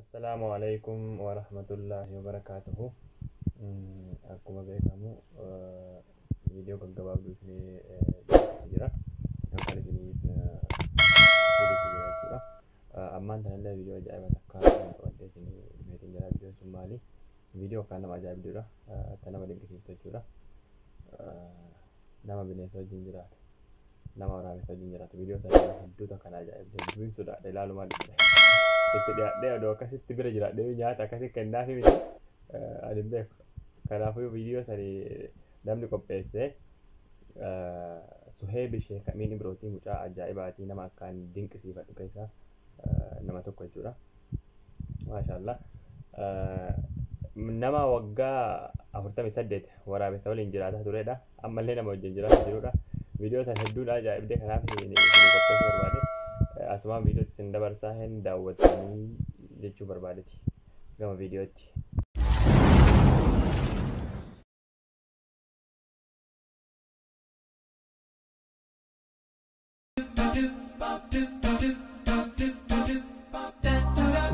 السلام عليكم ورحمة الله وبركاته. أكما بكمو فيديو كجواب في جرا كان سني فيديو كجرا أما أنت هلا فيديو جايبه تكاد وأنت سني فيديو جرا فيديو سومالي فيديو كان ما جايب جرا تنا ما دينك كيف تجرا nama bineensa wajjin jiraatu nama waraabessa wajjin jiraatu viidiyoo sana hedduutu kan ajaa'ibsiisu hedduun sodaadha ilaalumaan itti dhiyaadhee adoo akkasitti bira jiraadhee nyaata akkasii kennaa fi miti ani beeku kanaafuu viidiyoo sanii namni qopheessee Suheeb Sheekh Amiin Birootii mucaa ajaa'ibaatii nama akkaan dinqisiifadhu keessaa nama tokko jechuudha maashaallah nama waggaa 48 waraabessa waliin jiraataa turedha ammallee nama wajjin jiraataa jirudha viidiyoo sana hedduun ajaa'ibdee kanaaf isin qopheessuu barbaade asumaan viidiyoo isin dabarsaa hin daawwattanii jechuu barbaadeti gama viidiyootti.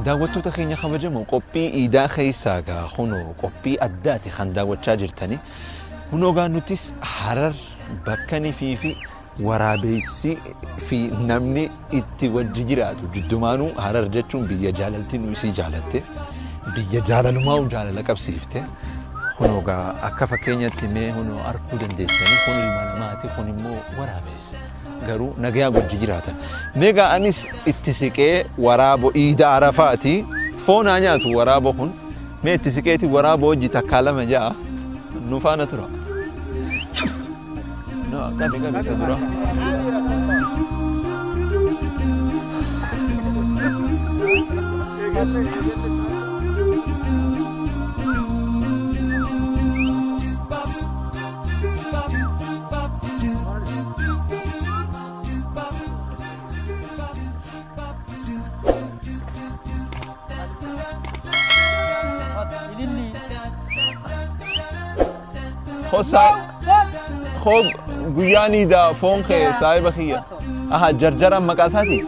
daawwattoota keenya kabajamoo qophii iidaa keessaa gaa kunoo qophii addaati kan daawwachaa jirtani hunoogaa nutis Harar bakkanii fi waraabessi fi namni itti wajji jiraatu jiddumaanuu Harar jechuun biyya jaalalti nu isii jaalatte biyya jaalalumaa jaalala qabsiifte hunoogaa akka fakkeenyatti mee hunoo arkuu dandeessanii kun ilma namaati kun immoo waraabessa garuu nagayaa wajji jiraatan meegaa anis itti siqee waraabo iida arafaati foonaa nyaatu waraabo kun mee itti siqeeti waraabo wajji takkaa lama ja'a nu faana tura no qabi tura خب گویانی دا فون خی صاحب خیه آها جرجرم مقاساتی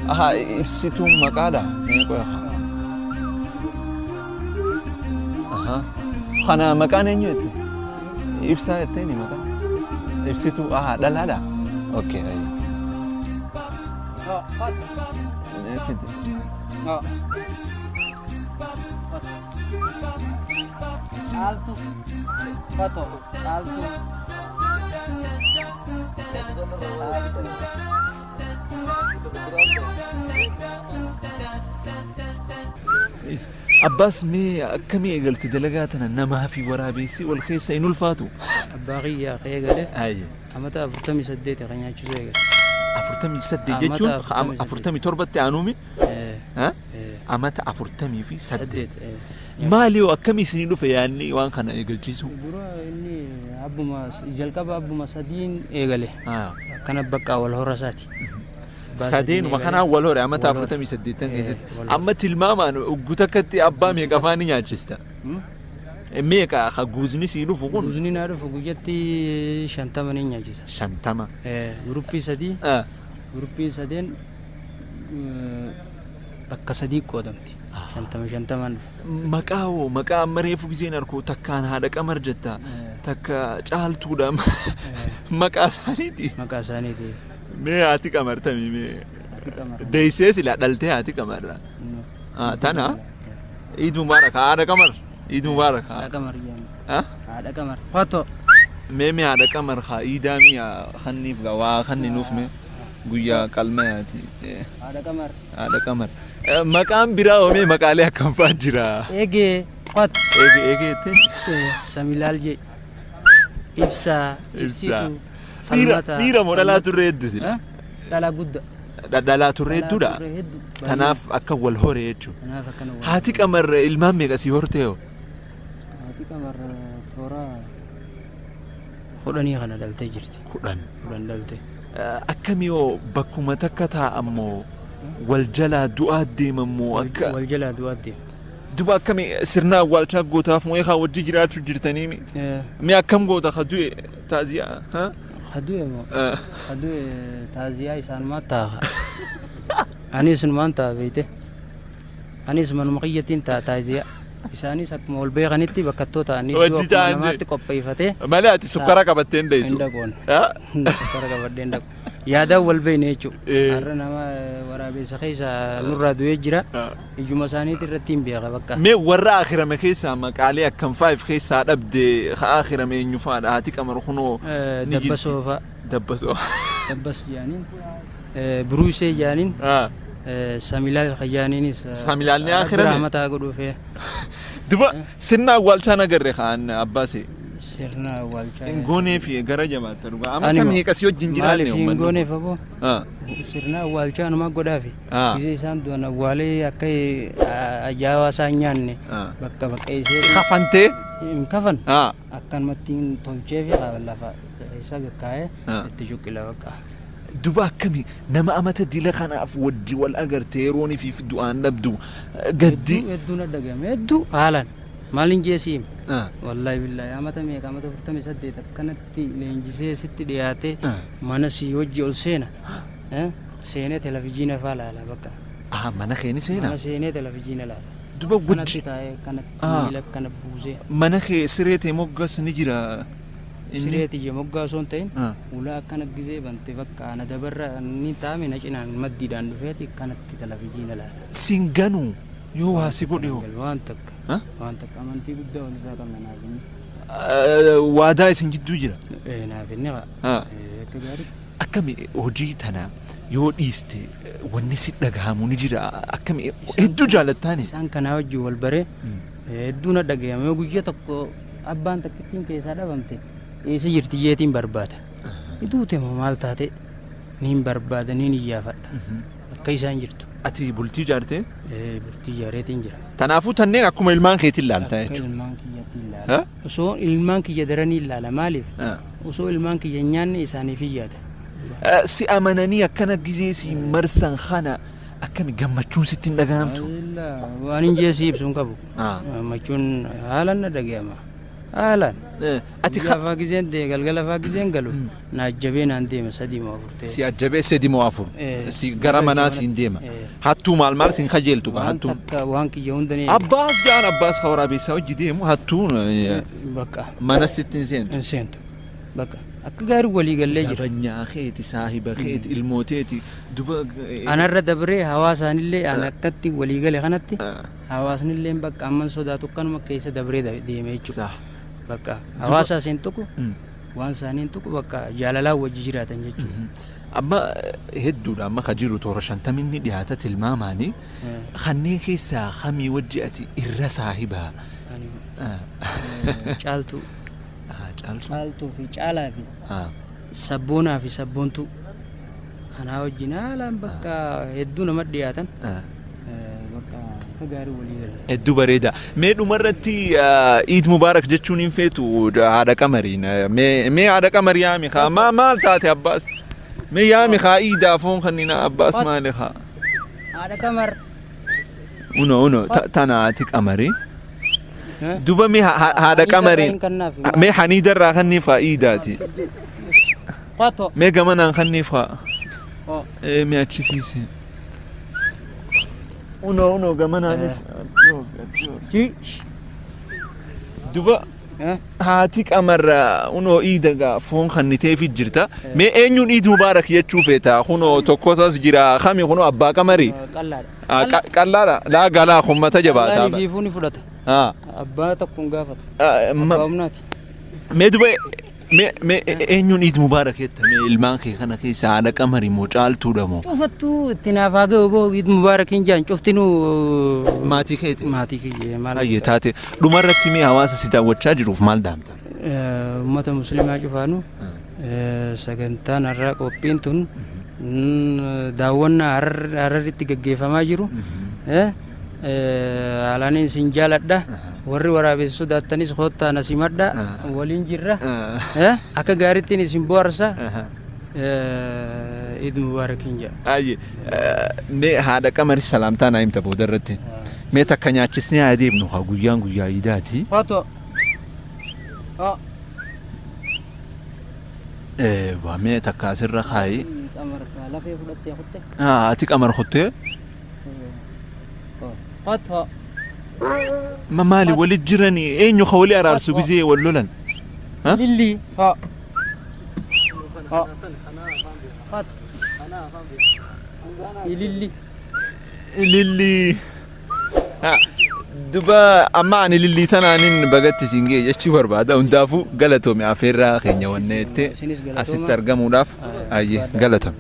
آها ابسیتون مقادا نیکوی آها خانه مکان اینجوری ابسا تینی مکان ابسیتون آها دلالا اوکی ای alto pato alto عباس مي كمية قلت دلقاتنا نما في ورابيسي والخيسة إنو الفاتو باقي خيغله أي أمتا أفرتمي سديتي خنيا تشوزيغ أفرتمي سدي جتون أفرتمي تربتي عنومي ها أمتا أفرتمي في سدي مالي وكمي سنين في يعني وان خنا يقلجيسو برا إني أبو ما جلكاب أبو ما سدين إيغله كان بقى والهرساتي سدين وكان أول هوري أما تافرتمي سديتن إذا أما تلماما وقتكتي أبا ميكا فاني ناجستا ميكا خجوزني سيلو فوقون جوزني نعرف وجدتي شنطة مني ناجسا شنطة غروبي سدي غروبي سدين ركسدي قدمتي شنطة من مكاو مريفو زين أركو تكان هذا كمر جتا تك جال تودم مكاسانيتي مي هاتي كمر تامي مي ديسيس لا دلتي هاتي كمر تانا عيد مبارك هذا كمر عيد مبارك هذا كمر يعني هذا كمر فاتو مي هذا كمر خا عيدامي خني بقى خني نوف مي قويا كلماتي هذا كمر مكان براومي مكاليه كم فاجرا ايجي قط ايجي تين سميلال جي إبسا ميرا مولا تريد سلا لا قد لا تريد دا تناف أكول هوريتشو هاتي كمر المامي كسي هورتيو هاتي كمر فورا خدني خنا دلتي جرتي خدن دلتي أكميو بكوما تكتا أمو والجلا دؤادي ممو أكا والجلا دؤادي دوبا كمي سرنا والشا قوتا فمو يخا وجي جراتو جرتاني مي أكم قوتا خدوي تازيا ها خدوه مو خدوه تازيا إنسان ما تاخ أنا إنسان ما تا بيته أنا إنسان مقيتين تازيا إنساني سك مول بيغنيتي بكتو تاني ودي تاني. ما تكوبي فتة malee ati sukkara qabattee hin deeytu. عندكون سكر كبدين عندك يا ده والبينيشو أرنا ما ورا بيسخيسا نور دوي جرا يجوا مساني ترتين بيها بكا mee warra akhirame keessaa maqaalee akkam faayif keessaa dhabde akhirame eenyufaadha haati qamar kunoo ni jirti. دبسوفا dabbasoo دبس جانين بروسي جانين ساميلال الخيانين Saamilaalni akhirame رحمة أقول فيه duba sirna awwaalchaa nagarre kaan abbaase سيرنا والشاي goonee fi gara jamaatti dhugaa amma Anima. kamii qasii wajjin jiraanne مالي في uummanni غوني فبو Ah, سيرنا والشاي أنا ما قدافي ah, إذا إنسان دون والي أكيد أجاوا سانياني ah. بكا بكا يصير Kafantee كفن ah, أكن متين تونجي في قابل لفا إيسا كاي ah. تجوك إلى بكا duba akkamii nama amata dila kanaaf wajji wal agartee yeroonii fi du'aan dhabdu gaddi. هدو ندقم هدو حالا مالين جيسيم Ah, والله بالله يا متى ميك متى فرتمي سديت كانت لينجسي ست دياتي ah. منسي وجه السينة ها سينة تلفزيون فالا لا بكا Ah, mana keeni seenaa. أنا سينة تلفزيون لا Duba كانت wajji تاي كانت Ah. ميلك كانت بوزي mana kee siree ta'e moggas ni jira. Inni. سيرتي جموجا سونتين Ah, ولا كانت جزء بنت بكا أنا دبر ني تامي نجينا مدي دان فيتي كانت تلفزيون لا siin ganuu yoo waa si godhe hoo. وانتك ها؟ وانتك أمان في بده ولا ذاك من هذا Waadaa isin jidduu jira. إيه نافني بقى Ah, كجاري akkami hojii tana yoo dhiiste wanni si dhagahamu ni jira akkami hedduu jaallattaani. isaan kanaa wajjin wal bare hedduu na dhagayame yoo guyyaa tokko abbaan takkittiin keessaa dhabamte eessa jirti jeetiin barbaada iduute moo maal taate niin barbaada niin iyyaafadha akka isaan jirtu Ati bultii jaartee? bultii jaareetiin jira Tanaafuu tanneen akkuma ilmaan keetiin ilaaltaa akka jechuudha. ilmaan kiyyatti Ha? ilaala osoo ilmaan kiyya daranii ilaala maaliif Ah. osoo ilmaan kiyya nyaanne isaaniif iyyaata Si amananii akkana gizee si marsan kana akkami gammachuun sitti hin dhagahamtu. waan hin jeesii ibsuun qabu Ah. gammachuun haalan na dhagayama haalan Ati gaafa gizeen galgala faa gizeen galu na ajjabee naan deema sadii moo afur ta'e si ajjabee sedi moo afur si gara manaa siin deema hattuu maal siin kajeeltu gaa waan hattuun takka waan kiyya hundanii abbaas gaan abbaas ka waraabessaa hojii deemu hattuun bakka mana sitti hin seentu. hin seentu bakka akka gaarii walii gallee jira Sabanyaa keeti saahiba keeti ilmooteeti duba. anarra dabree hawaasaanillee an akkatti walii gale kanatti hawaasnillee bakka amman sodaatu kanuma keessa dabree deeme jechuudha Saa. bakka hawaasa isin tuqu waan isaaniin tuqu bakka jaalalaa wajji jiraatan jechuudha Amma hedduudha amma ka jiru toora 50 ni dhiyaata tilmaamaanii kanneen keessaa kamii wajji ati irra saahibaa. caaltuu Caaltu. caaltuu fi caalaa fi Ah. sabboonaa fi sabboontuu kanaa wajjin haalaan bakka hedduu nama dhiyaatan Ah. bakka akka gaarii walii gala Hedduu bareeda. Mee dhumarratti Eid Mubaarak jechuun hin feetu haadha qamariin. Mee haadha qamarii yaami kaa maal taate abbaas? Mee yaami kaa Eidaa foon kanneen abbaas maali kaa? haadha qamar Uno tana ati qamarii. Duba mee haadha qamariin. Mee haniidarraa kanniif kaa Eidaati. Qato Mee gamanaan kanniif kaa. Mee achisiise. Uno gamanaanis. Duba. haati qamarra unoo iidaga foon kanniteef jirta mee eenyuun Eid Mubaarak jechuu feeta kunoo tokkosas jira kami kunoo abbaa qamarii qallaadha laa galaa kummata jabaata fiifuu ni fudhata abbaa tokkoon gaafata abbaa humnaati mee duba mee eenyuun Eid Mubaarak jetta mee ilmaan kee kana keessa haadha qamarii moo caaltuudha moo cufattuu itti naaf haa ga'u boo Eid Mubaarak hin jaan cuftinuu maatii keeti maatii kiyye maal ayyee taate dhumarratti mee hawaasa si daawwachaa jiruuf maal dhaamta ummata muslimaa cufaanu sagantaan har'aa qophiin tun daawwannaa hararritti gaggeeffamaa jiru haalaniin sin jaaladha warri waraabessa sodaattanis koottaa na simadha waliin jirra akka gaarittiin isin bohaarsa Eid Mubaarak hin jaa ayyee mee haadha qamarii salaamtaa naa himta boodarratti mee takka nyaachisnee haa deemnu haa guyyaan guyyaa Iidaati. Fato وامي تكاسر رخاي قمر لا في فلوس يا خدت اتيك امر خطه هات ما مالي ولد جرني اين يو خولي ارارسو غزي ولولن ها للي ها هات للي دبا أماني للي تنانين بقت سينجي يشوف بربادا وندافو قالتهم يا فيرا خينيا ونيتي أسيت ترجموا داف أي قالتهم